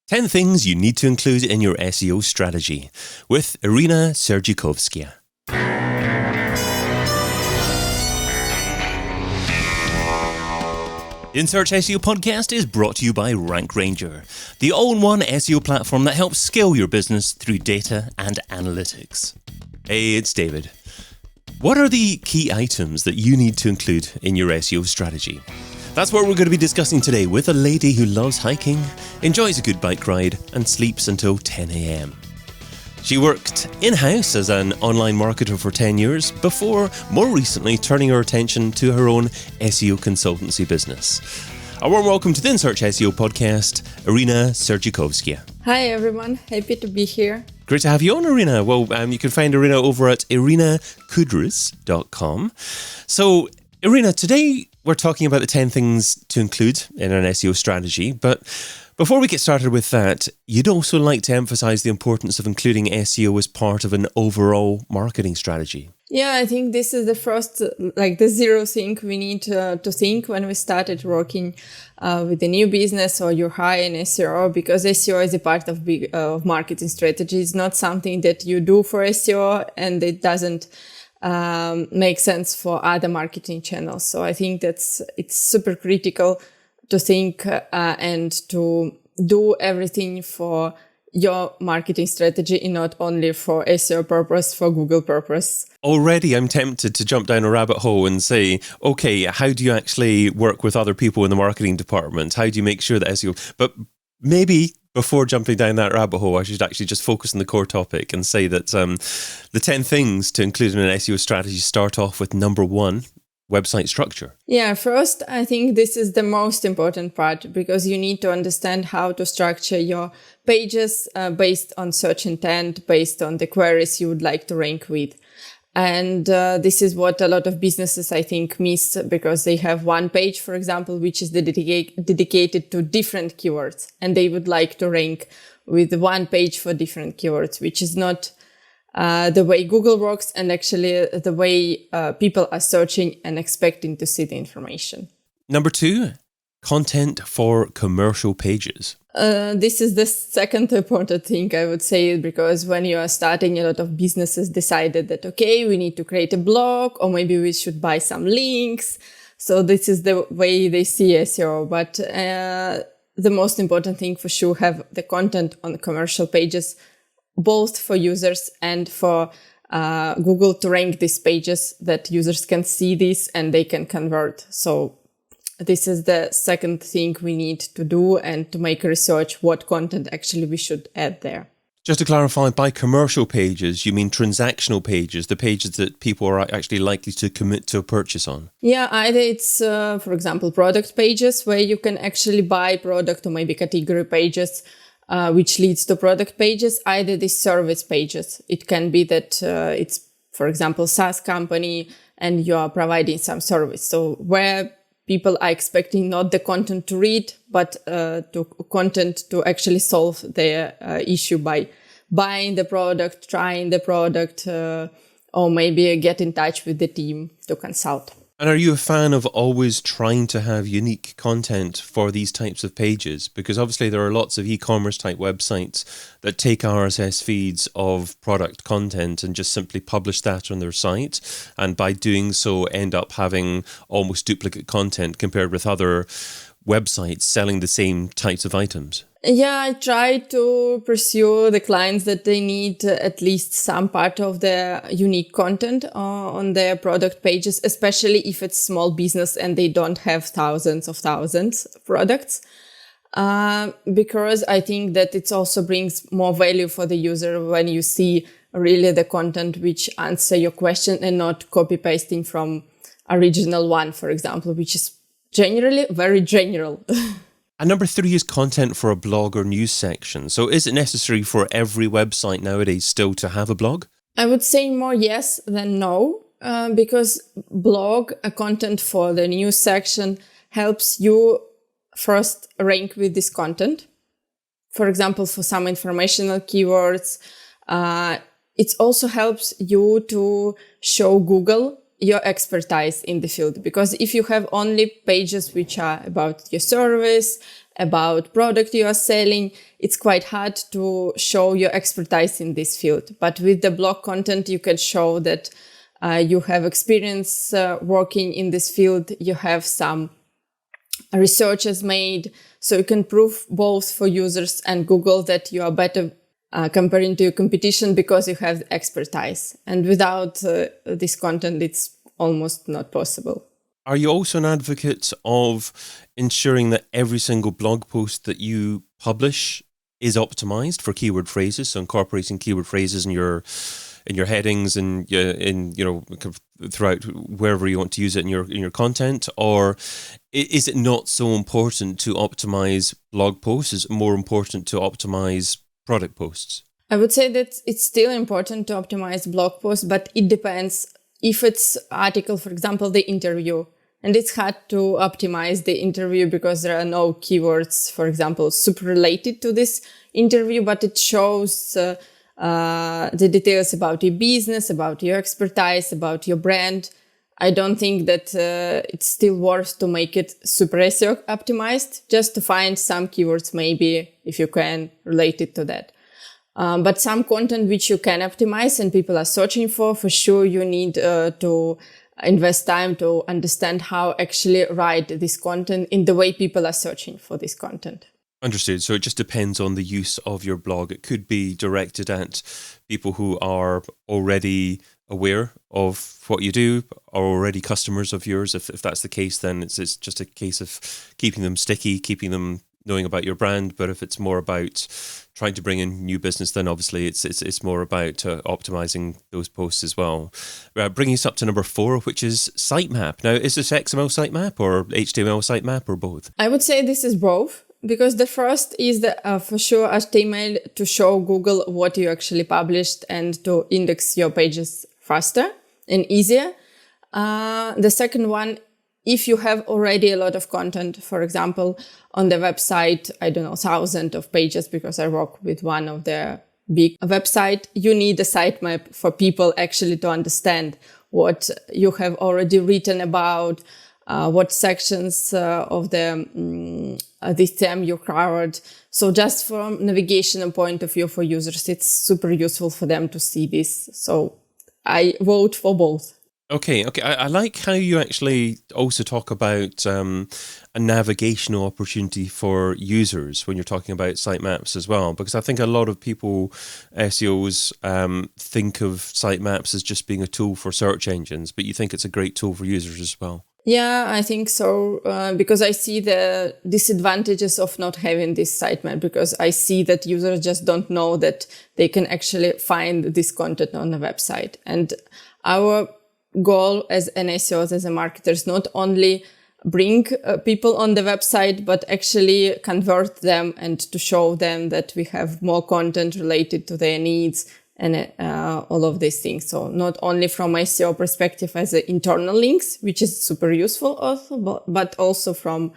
10 things you need to include in your SEO strategy with Irina Serdyukovskaya. In Search SEO Podcast is brought to you by Rank Ranger, the all-in-one SEO platform that helps scale your business through data and analytics. Hey, it's David. What are the key items that you need to include in your SEO strategy? That's what we're going to be discussing today with a lady who loves hiking, enjoys a good bike ride, and sleeps until 10 a.m. She worked in-house as an online marketer for 10 years before, more recently, turning her attention to her own SEO consultancy business. A warm welcome to the In Search SEO Podcast, Irina Serdyukovskaya. Hi everyone, happy to be here. Great to have you on, Irina. Well, you can find Irina over at irinakudris.com. So, Irina, today we're talking about the 10 things to include in an SEO strategy, but before we get started with that, you'd also like to emphasize the importance of including SEO as part of an overall marketing strategy. Yeah, I think this is the first, the zero thing we need to think when we started working with a new business or you hire an SEO, because SEO is a part of marketing strategy. It's not something that you do for SEO and it doesn't make sense for other marketing channels. So I think it's super critical to think and to do everything for your marketing strategy and not only for SEO purpose, for Google purpose. Already I'm tempted to jump down a rabbit hole and say, okay, how do you actually work with other people in the marketing department? How do you make sure that SEO... But maybe before jumping down that rabbit hole, I should actually just focus on the core topic and say that the 10 things to include in an SEO strategy start off with number 1, website structure. Yeah, first, I think this is the most important part because you need to understand how to structure your pages based on search intent, based on the queries you would like to rank with. And this is what a lot of businesses, I think, miss because they have one page, for example, which is dedicated to different keywords. And they would like to rank with one page for different keywords, which is not the way Google works and actually the way people are searching and expecting to see the information. Number 2, content for commercial pages. This is the second important thing I would say, because when you are starting, a lot of businesses decided that, okay, we need to create a blog or maybe we should buy some links. So this is the way they see SEO. But the most important thing for sure, have the content on commercial pages, both for users and for Google to rank these pages that users can see this and they can convert. So this is the second thing we need to do and to make research what content actually we should add there. Just to clarify, by commercial pages, you mean transactional pages, the pages that people are actually likely to commit to a purchase on? Yeah, either it's, for example, product pages where you can actually buy product, or maybe category pages, which leads to product pages, either the service pages. It can be that it's, for example, SaaS company and you are providing some service. So where people are expecting not the content to read, but to content to actually solve their issue by buying the product, trying the product, or maybe get in touch with the team to consult. And are you a fan of always trying to have unique content for these types of pages? Because obviously there are lots of e-commerce type websites that take RSS feeds of product content and just simply publish that on their site. And by doing so, end up having almost duplicate content compared with other websites selling the same types of items. Yeah, I try to pursue the clients that they need at least some part of their unique content on their product pages, especially if it's small business and they don't have thousands of products. Because I think that it also brings more value for the user when you see really the content which answer your question and not copy pasting from original one, for example, which is generally very general. And number 3 is content for a blog or news section. So is it necessary for every website nowadays still to have a blog? I would say more yes than no, because blog content for the news section helps you first rank with this content. For example, for some informational keywords, it also helps you to show Google your expertise in the field. Because if you have only pages which are about your service about product you are selling, it's quite hard to show your expertise in this field. But with the blog content, you can show that you have experience working in this field, you have some researches made, so you can prove both for users and Google that you are better comparing to your competition because you have expertise. And without this content, it's almost not possible. Are you also an advocate of ensuring that every single blog post that you publish is optimized for keyword phrases, so incorporating keyword phrases in your headings and throughout wherever you want to use it in your content? Or is it not so important to optimize blog posts? Is it more important to optimize product posts? I would say that it's still important to optimize blog posts, but it depends. If it's article, for example, the interview, and it's hard to optimize the interview because there are no keywords, for example, super related to this interview, but it shows the details about your business, about your expertise, about your brand. I don't think that it's still worth to make it super SEO optimized, just to find some keywords, maybe, if you can, related to that. But some content which you can optimize and people are searching for sure you need to invest time to understand how actually write this content in the way people are searching for this content. Understood. So it just depends on the use of your blog. It could be directed at people who are already aware of what you do, are already customers of yours. If that's the case, then it's just a case of keeping them sticky, keeping them knowing about your brand. But if it's more about trying to bring in new business, then obviously it's more about optimizing those posts as well. Bringing us up to number 4, which is sitemap. Now, is this XML sitemap or HTML sitemap or both? I would say this is both. Because the first is for sure HTML to show Google what you actually published and to index your pages faster and easier. The second one, if you have already a lot of content, for example, on the website, I don't know, thousands of pages, because I work with one of the big website, you need a sitemap for people actually to understand what you have already written about, what sections of this theme you covered. So just from navigational point of view for users, it's super useful for them to see this. So I vote for both. Okay. I like how you actually also talk about a navigational opportunity for users when you're talking about sitemaps as well, because I think a lot of people, SEOs, think of sitemaps as just being a tool for search engines, but you think it's a great tool for users as well. Yeah, I think so, because I see the disadvantages of not having this sitemap, because I see that users just don't know that they can actually find this content on the website. And our goal as an SEO, as a marketer, is not only bring people on the website, but actually convert them and to show them that we have more content related to their needs and all of these things. So not only from SEO perspective as internal links, which is super useful also, but also from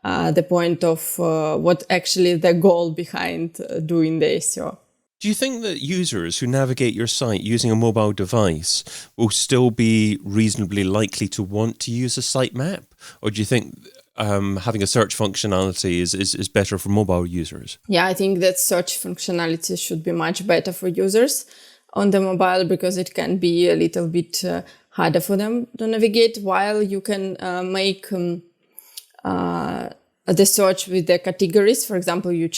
the point of what actually the goal behind doing the SEO. Do you think that users who navigate your site using a mobile device will still be reasonably likely to want to use a sitemap? Or do you think having a search functionality is better for mobile users? Yeah, I think that search functionality should be much better for users on the mobile, because it can be a little bit harder for them to navigate, while you can make the search with the categories. For example, you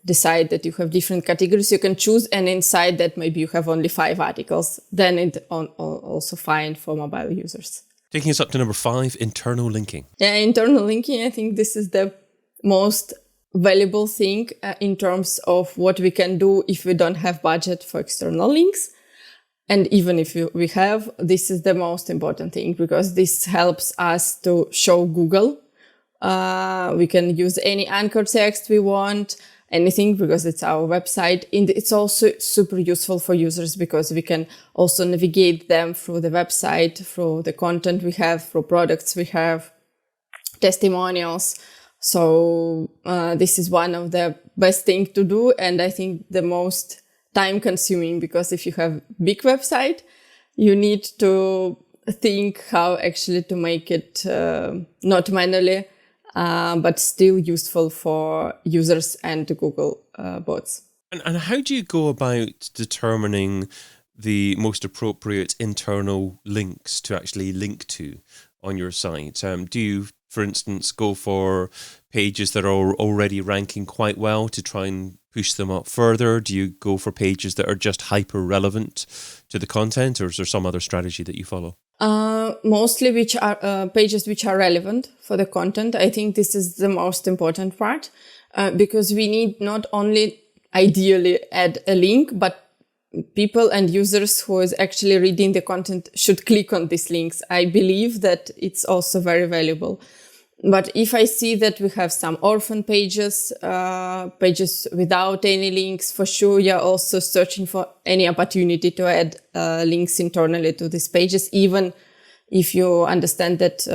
decide that you have different categories, you can choose, and inside that maybe you have only 5 articles. Then it's also fine for mobile users. Taking us up to number 5, internal linking. Yeah, internal linking, I think this is the most valuable thing in terms of what we can do if we don't have budget for external links. And even if we have, this is the most important thing, because this helps us to show Google. We can use any anchor text we want, anything, because it's our website. And it's also super useful for users, because we can also navigate them through the website, through the content we have, through products we have, testimonials. So this is one of the best things to do. And I think the most time consuming, because if you have big website, you need to think how actually to make it not manually but still useful for users and Google bots. And how do you go about determining the most appropriate internal links to actually link to on your site? Do you, for instance, go for pages that are already ranking quite well to try and push them up further? Do you go for pages that are just hyper relevant to the content, or is there some other strategy that you follow? Mostly which are pages which are relevant for the content. I think this is the most important part, because we need not only ideally add a link, but people and users who is actually reading the content should click on these links. I believe that it's also very valuable. But if I see that we have some orphan pages, pages without any links, for sure, you're also searching for any opportunity to add links internally to these pages, even if you understand that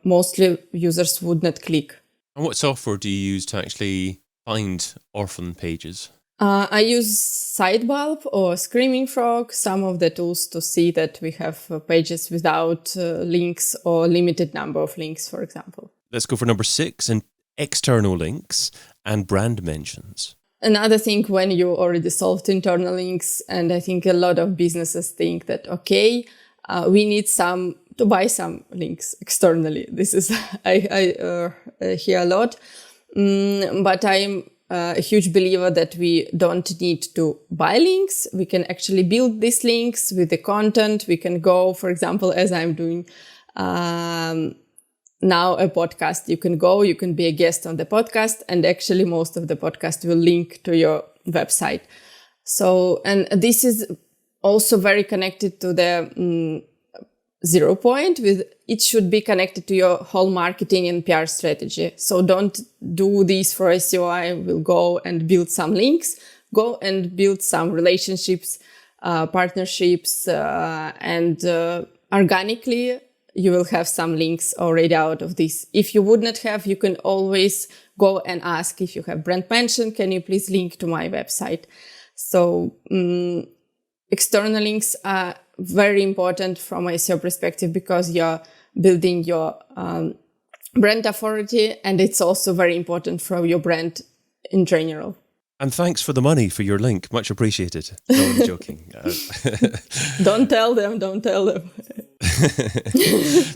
mostly users would not click. And what software do you use to actually find orphan pages? I use Sitebulb or Screaming Frog, some of the tools to see that we have pages without links or limited number of links, for example. Let's go for number 6, and external links and brand mentions. Another thing, when you already solved internal links, and I think a lot of businesses think that, okay, we need to buy some links externally. This is, I hear a lot, but I'm a huge believer that we don't need to buy links. We can actually build these links with the content. We can go, for example, as I'm doing now a podcast, you can be a guest on the podcast, and actually most of the podcast will link to your website. So, and this is also very connected to the 0 point. It should be connected to your whole marketing and PR strategy. So don't do this for SEO. I will go and build some links, go and build some relationships, partnerships, and organically you will have some links already out of this. If you would not have, you can always go and ask, if you have brand mention, can you please link to my website? So external links are very important from a SEO perspective, because you're building your brand authority, and it's also very important for your brand in general. And thanks for the money for your link. Much appreciated. No, I'm joking. Don't tell them.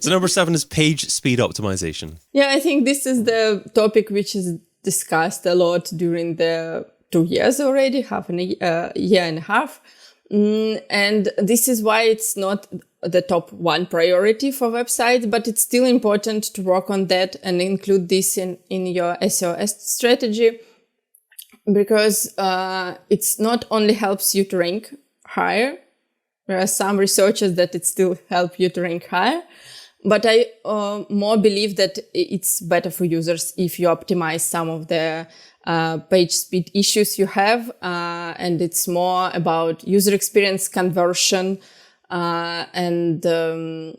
So number 7 is page speed optimization. Yeah, I think this is the topic which is discussed a lot during the 2 years already, year and a half. And this is why it's not the top 1 priority for websites, but it's still important to work on that and include this in your SEO strategy, because it's not only helps you to rank higher. There are some researchers that it still help you to rank higher, but I more believe that it's better for users if you optimize some of the page speed issues you have, and it's more about user experience, conversion, and the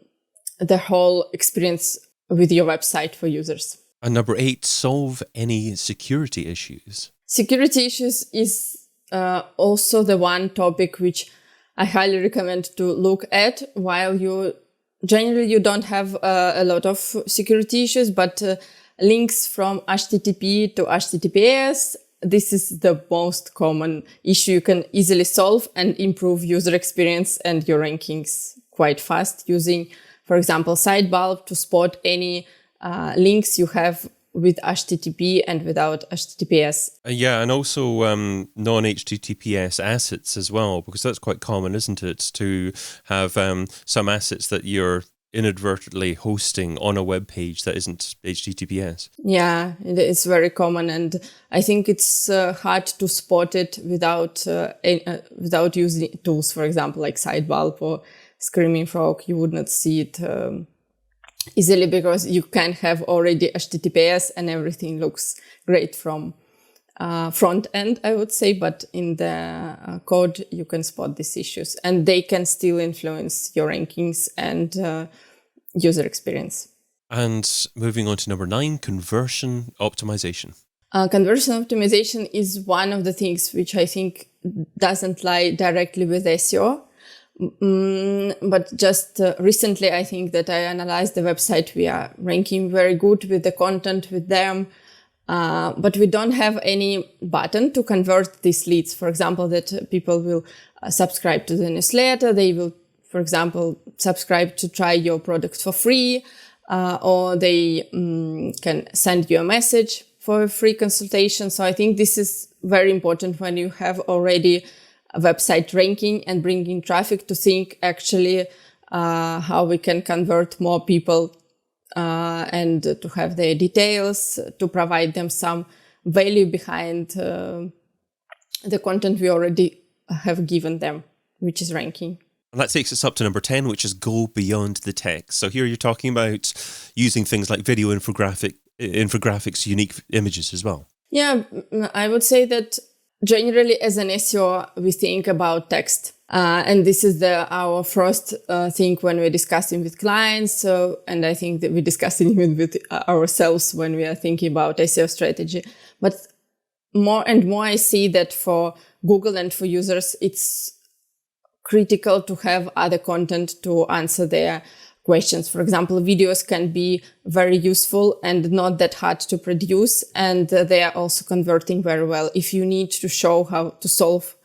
whole experience with your website for users. And number 8, solve any security issues. Security issues is also the one topic which I highly recommend to look at while you don't have a lot of security issues, but links from HTTP to HTTPS, this is the most common issue you can easily solve and improve user experience and your rankings quite fast using, for example, Sitebulb to spot any links you have with HTTP and without HTTPS. Yeah, and also non-HTTPS assets as well, because that's quite common, isn't it? To have some assets that you're inadvertently hosting on a web page that isn't HTTPS. Yeah, it's very common, and I think it's hard to spot it without using tools, for example, like Sitebulb or Screaming Frog. You would not see it easily, because you can have already HTTPS and everything looks great from front end, I would say, but in the code you can spot these issues, and they can still influence your rankings and user experience. And moving on to number 9, conversion optimization. Conversion optimization is one of the things which I think doesn't lie directly with SEO, But just recently, I think that I analyzed the website. We are ranking very good with the content with them. But we don't have any button to convert these leads. For example, that people will subscribe to the newsletter. They will, for example, subscribe to try your product for free, or they can send you a message for a free consultation. So I think this is very important when you have already a website ranking and bringing traffic, to think actually how we can convert more people and to have their details, to provide them some value behind the content we already have given them, which is ranking. And that takes us up to number 10, which is go beyond the text. So here you're talking about using things like video infographics, unique images as well. Yeah, I would say that generally as an SEO, we think about text. And this is our first thing when we're discussing with clients. So, and I think that we're discussing even with ourselves when we are thinking about SEO strategy. But more and more I see that for Google and for users, it's critical to have other content to answer their questions. For example, videos can be very useful and not that hard to produce. And they are also converting very well. If you need to show how to solve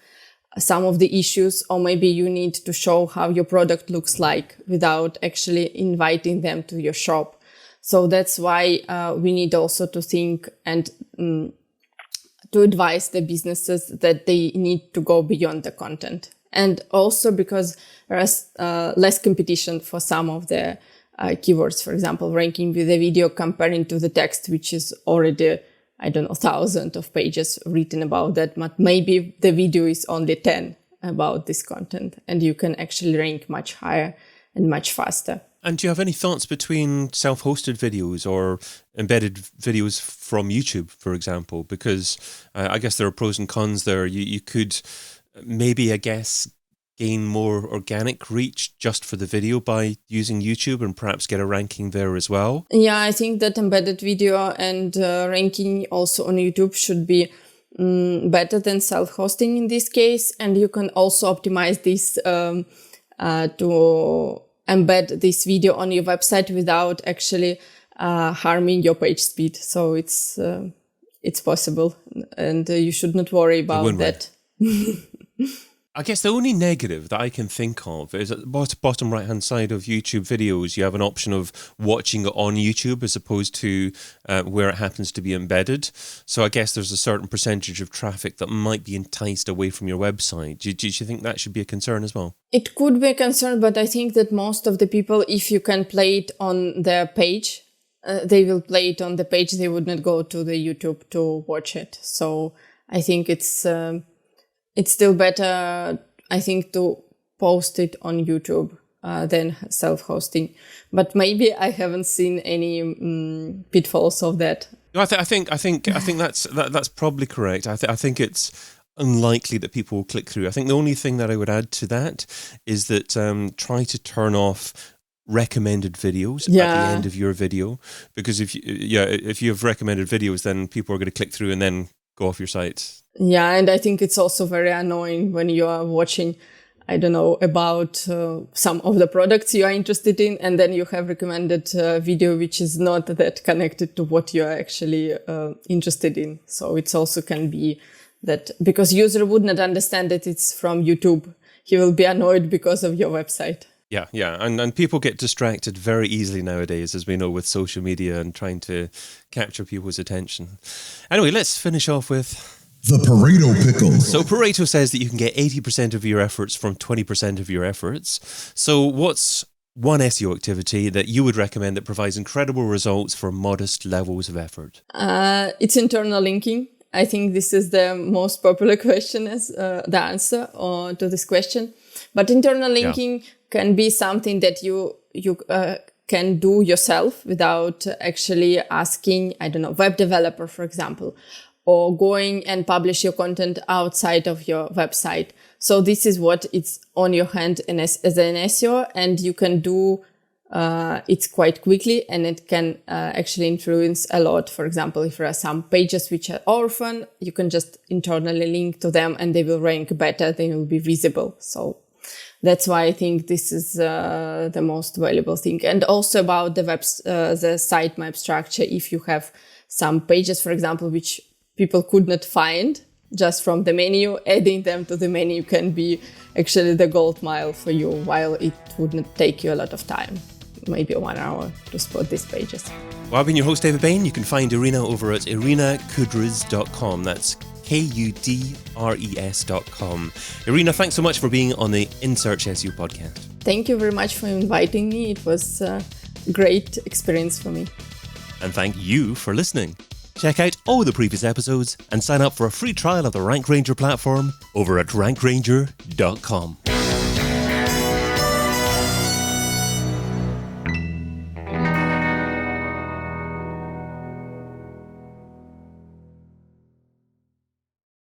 some of the issues, or maybe you need to show how your product looks like without actually inviting them to your shop. So that's why we need also to think and to advise the businesses that they need to go beyond the content. And also because there's less competition for some of the keywords, for example, ranking with a video comparing to the text, which is already, I don't know, thousands of pages written about that, but maybe the video is only 10 about this content, and you can actually rank much higher and much faster. And do you have any thoughts between self-hosted videos or embedded videos from YouTube, for example? Because I guess there are pros and cons there. You could maybe, I guess, gain more organic reach just for the video by using YouTube and perhaps get a ranking there as well? Yeah, I think that embedded video and ranking also on YouTube should be better than self-hosting in this case. And you can also optimize this to embed this video on your website without actually harming your page speed. So it's possible, and you should not worry about that. I guess the only negative that I can think of is at the bottom right-hand side of YouTube videos, you have an option of watching it on YouTube as opposed to where it happens to be embedded. So I guess there's a certain percentage of traffic that might be enticed away from your website. Do you think that should be a concern as well? It could be a concern, but I think that most of the people, if you can play it on their page, they will play it on the page. They would not go to the YouTube to watch it. So I think it's still better, I think, to post it on YouTube than self-hosting. But maybe I haven't seen any pitfalls of that. No, I think that's probably correct. I think it's unlikely that people will click through. I think the only thing that I would add to that is that try to turn off recommended videos at the end of your video, because if you have recommended videos, then people are going to click through and then go off your site. Yeah, and I think it's also very annoying when you are watching, I don't know, about some of the products you are interested in, and then you have recommended video which is not that connected to what you are actually interested in. So it's also can be that because user would not understand that it's from YouTube, he will be annoyed because of your website. Yeah, and people get distracted very easily nowadays, as we know, with social media and trying to capture people's attention. Anyway, let's finish off with the Pareto Pickles. So Pareto says that you can get 80% of your efforts from 20% of your efforts. So what's one SEO activity that you would recommend that provides incredible results for modest levels of effort? It's internal linking. I think this is the most popular question as the answer to this question. But internal linking can be something that you can do yourself without actually asking, I don't know, web developer, for example, or going and publish your content outside of your website. So this is what it's on your hand as an SEO, and you can do it quite quickly, and it can actually influence a lot. For example, if there are some pages which are orphan, you can just internally link to them and they will rank better, they will be visible. So That's why I think this is the most valuable thing. And also about the sitemap structure. If you have some pages, for example, which people could not find just from the menu, adding them to the menu can be actually the gold mile for you, while it would not take you a lot of time, maybe 1 hour to spot these pages. Well, I've been your host, David Bain. You can find Irina over at irinakudrys.com. That's KUDRES.com. Irina, thanks so much for being on the In Search SEO podcast. Thank you very much for inviting me. It was a great experience for me. And thank you for listening. Check out all the previous episodes and sign up for a free trial of the Rank Ranger platform over at rankranger.com.